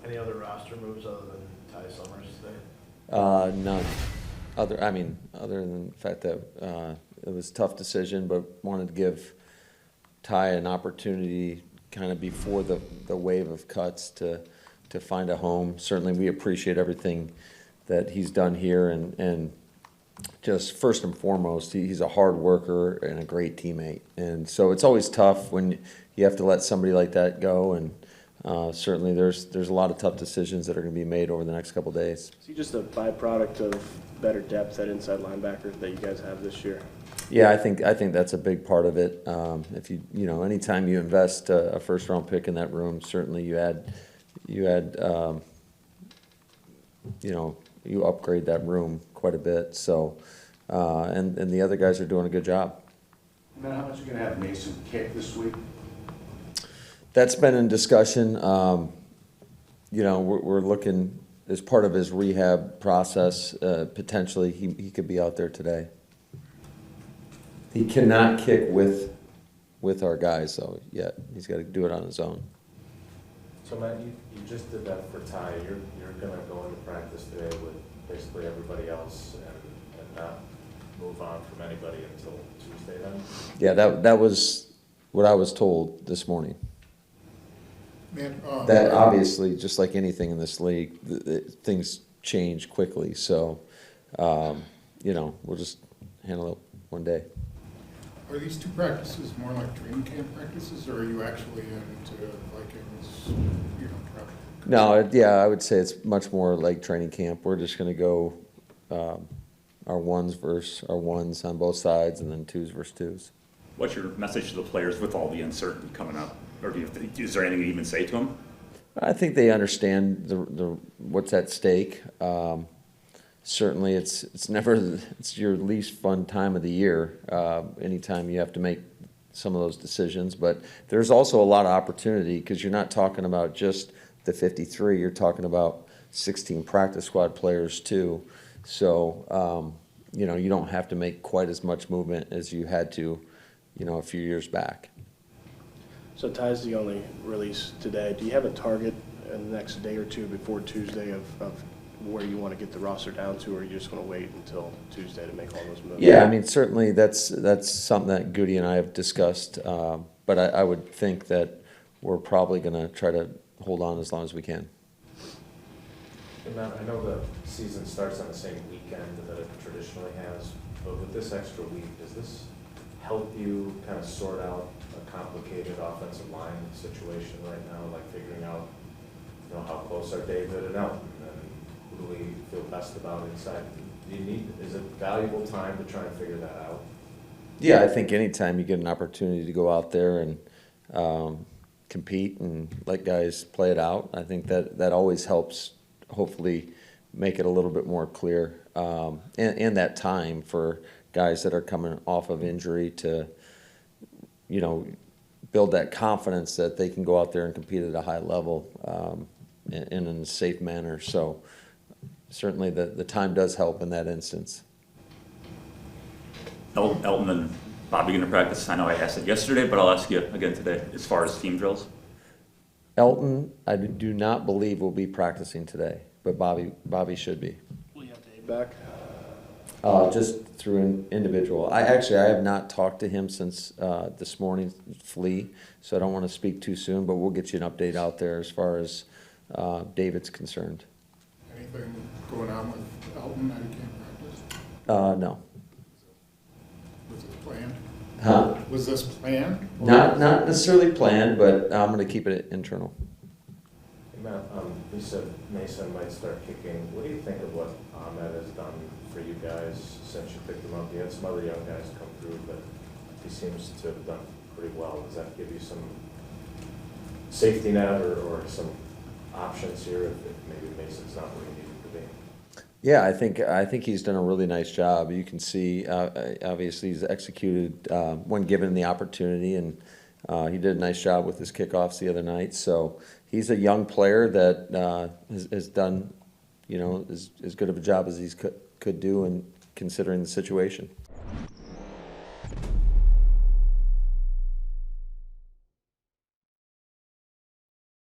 Any other roster moves other than Ty Summers today? None. Other than the fact that it was a tough decision, but wanted to give Ty an opportunity kind of before the wave of cuts to find a home. Certainly we appreciate everything that he's done here, and just first and foremost, he's a hard worker and a great teammate. And so it's always tough when you have to let somebody like that go, and certainly there's a lot of tough decisions that are going to be made over the next couple of days. Is he just a byproduct of better depth at inside linebacker that you guys have this year? Yeah, I think that's a big part of it. If anytime you invest a first round pick in that room, certainly you upgrade that room quite a bit. So, and the other guys are doing a good job. Matt, how much are you going to have Mason kick this week? That's been in discussion. We're looking as part of his rehab process. Potentially, he could be out there today. He cannot kick with our guys though yet. He's got to do it on his own. So Matt, you just did that for Ty. You're gonna go into practice today with basically everybody else and not move on from anybody until Tuesday then? Yeah, that was what I was told this morning. Man, That obviously, just like anything in this league, things change quickly. So, we'll just handle it one day. Are these two practices more like training camp practices, or are you actually into Vikings, travel? No, I would say it's much more like training camp. We're just going to go our ones versus our ones on both sides, and then twos versus twos. What's your message to the players with all the uncertainty coming up? Or is there anything you even say to them? I think they understand the what's at stake. Certainly, it's your least fun time of the year. Anytime you have to make some of those decisions, but there's also a lot of opportunity because you're not talking about just the 53. You're talking about 16 practice squad players too. So you don't have to make quite as much movement as you had to, a few years back. So Ty's the only release today. Do you have a target in the next day or two before Tuesday of where you want to get the roster down to, or are you just going to wait until Tuesday to make all those moves? Yeah, I mean, certainly that's something that Goody and I have discussed, but I would think that we're probably going to try to hold on as long as we can. And Matt, I know the season starts on the same weekend that it traditionally has, but with this extra week, does this help you kind of sort out a complicated offensive line situation right now, like figuring out, how close are David and Elton, and who do we feel best about inside? Is it valuable time to try and figure that out? Yeah, I think anytime you get an opportunity to go out there and compete and let guys play it out, I think that always helps hopefully make it a little bit more clear. And that time for guys that are coming off of injury to, build that confidence that they can go out there and compete at a high level in a safe manner. So certainly the time does help in that instance. Elton and Bobby going to practice? I know I asked it yesterday, but I'll ask you again today as far as team drills. Elton, I do not believe will be practicing today, but Bobby should be. Will you have Dave back? Just through an individual. I have not talked to him since this morning, Flea, so I don't want to speak too soon, but we'll get you an update out there as far as David's concerned. Anything going on with Elton that he can't practice? No. Was this planned? Huh? Was this planned? Not necessarily planned, but I'm going to keep it internal. Hey Matt, you said Mason might start kicking. What do you think of what Ahmed has done for you guys since you picked him up? You had some other young guys come through, but he seems to have done pretty well. Does that give you some safety net or some options here if maybe Mason's not where he needed to be? Yeah, I think he's done a really nice job. You can see, obviously, he's executed when given the opportunity, and he did a nice job with his kickoffs the other night. So he's a young player that has done, as good of a job as he could do, and considering the situation.